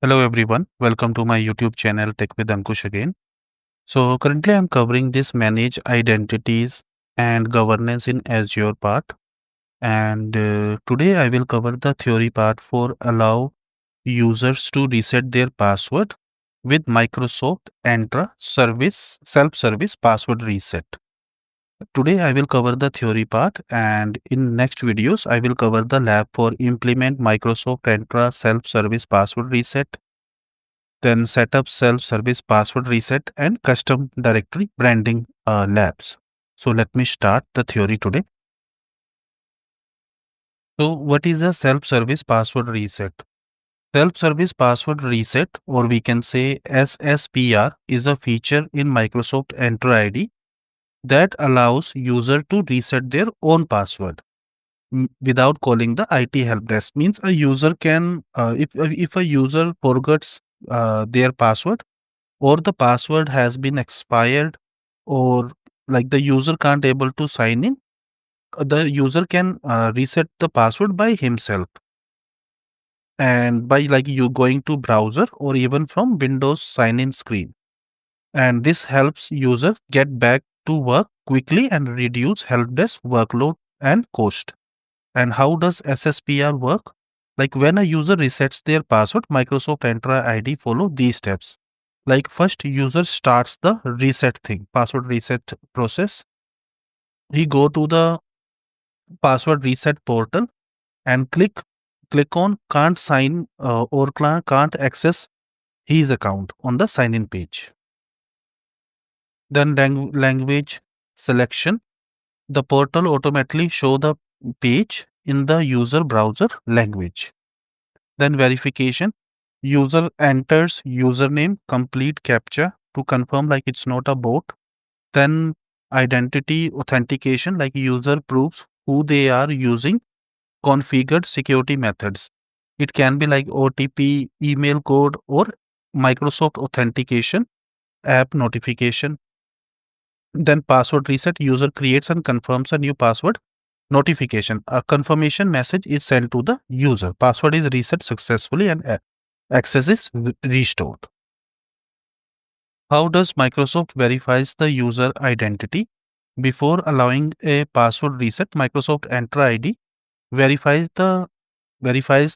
Hello everyone, welcome to my YouTube channel Tech with Ankush again. So currently I'm covering this manage identities and governance in Azure part, and today I will cover the theory part for allow users to reset their password with Microsoft Entra service self-service password reset. Today I will cover the theory part, and in next videos I will cover the lab for implement Microsoft Entra self-service password reset, then set up self-service password reset and custom directory branding labs. So let me start the theory today. So what is a self-service password reset? Self-service password reset, or we can say SSPR, is a feature in Microsoft Entra ID that allows user to reset their own password without calling the IT help desk. Means a user can, if a user forgets their password, or the password has been expired, or like the user can't able to sign in, the user can reset the password by himself, and by like you going to browser or even from Windows sign in screen, and this helps user get back to work quickly and reduce help desk workload and cost. And how does SSPR work? Like when a user resets their password, Microsoft Entra ID follow these steps. Like first, user starts the reset thing, password reset process. He go to the password reset portal and click on can't sign or can't access his account on the sign in page. Then language selection. The portal automatically show the page in the user browser language. Then verification. User enters username, complete captcha to confirm like it's not a bot. Then identity authentication, like user proves who they are using configured security methods. It can be like OTP, email code, or Microsoft authentication app notification. Then password reset, user creates and confirms a new password notification. A confirmation message is sent to the user. Password is reset successfully and access is restored. How does Microsoft verifies the user identity? Before allowing a password reset, Microsoft Entra ID verifies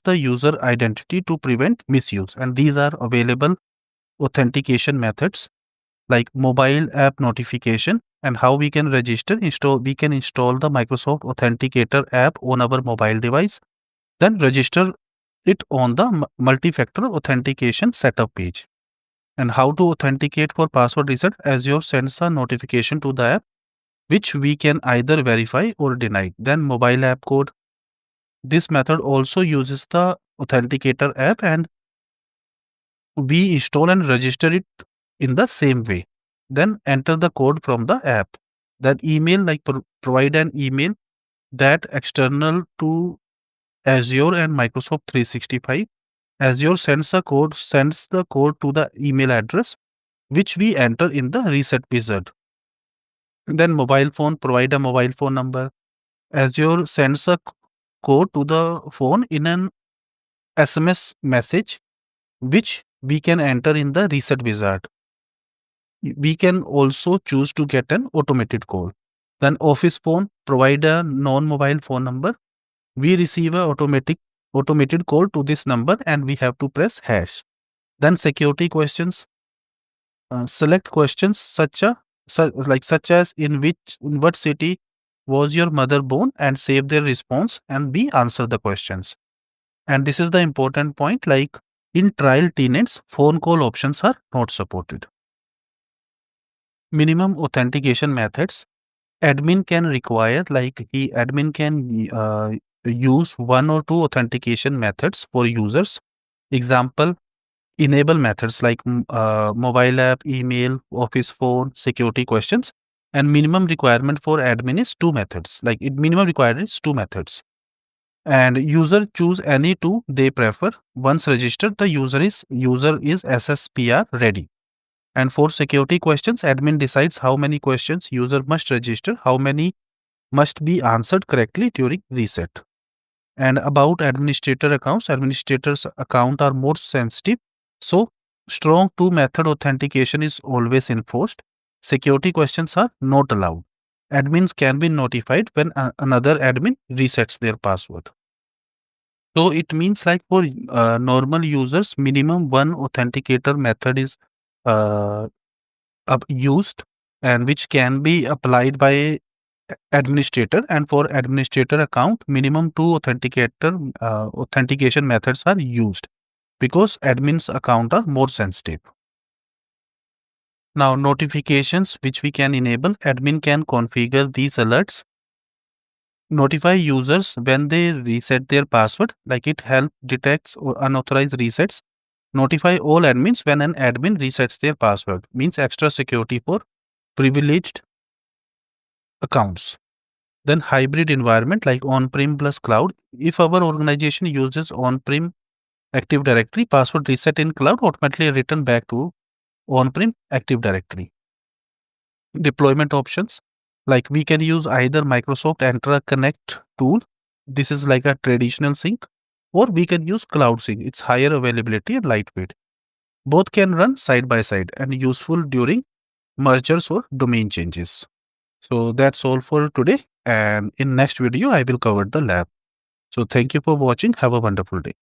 the user identity to prevent misuse, and these are available authentication methods like mobile app notification. And how we can register, we can install the Microsoft Authenticator app on our mobile device, then register it on the multi-factor authentication setup page. And how to authenticate for password reset? Azure sends a notification to the app, which we can either verify or deny. Then mobile app code. This method also uses the Authenticator app, and we install and register it in the same way. Then enter the code from the app. That email, like provide an email that external to Azure and Microsoft 365. Azure sends the code to the email address, which we enter in the reset wizard. Then mobile phone, provide a mobile phone number. Azure sends a code to the phone in an SMS message, which we can enter in the reset wizard. We can also choose to get an automated call. Then office phone, provide a non-mobile phone number. We receive a automated call to this number, and we have to press hash. Then security questions. Select questions such as in what city was your mother born, and save their response, and we answer the questions. And this is the important point, like in trial tenants, phone call options are not supported. Minimum authentication methods. Admin can require, like admin can use one or two authentication methods for users. Example, enable methods like mobile app, email, office phone, security questions. And minimum requirement for admin is two methods. Like minimum requirement is two methods. And user choose any two they prefer. Once registered, the user is SSPR ready. And for security questions, admin decides how many questions user must register, how many must be answered correctly during reset. And about administrator accounts, administrators account are more sensitive So, strong two-method authentication is always enforced. Security questions are not allowed. Admins can be notified when another admin resets their password. So it means like for normal users, minimum one authenticator method is uh, used, and which can be applied by administrator. And for administrator account, minimum two authentication methods are used because admin's account are more sensitive. Now notifications which we can enable, admin can configure these alerts, notify users when they reset their password, like it help detects or unauthorized resets, notify all admins when an admin resets their password, means extra security for privileged accounts. Then hybrid environment like on-prem plus cloud. If our organization uses on-prem Active Directory, password reset in cloud automatically return back to on-prem Active Directory. Deployment options, like we can use either Microsoft Entra Connect tool. This is like a traditional sync, or we can use Cloud Sync. It's higher availability and lightweight. Both can run side by side and useful during mergers or domain changes. So that's all for today. And in next video, I will cover the lab. So thank you for watching. Have a wonderful day.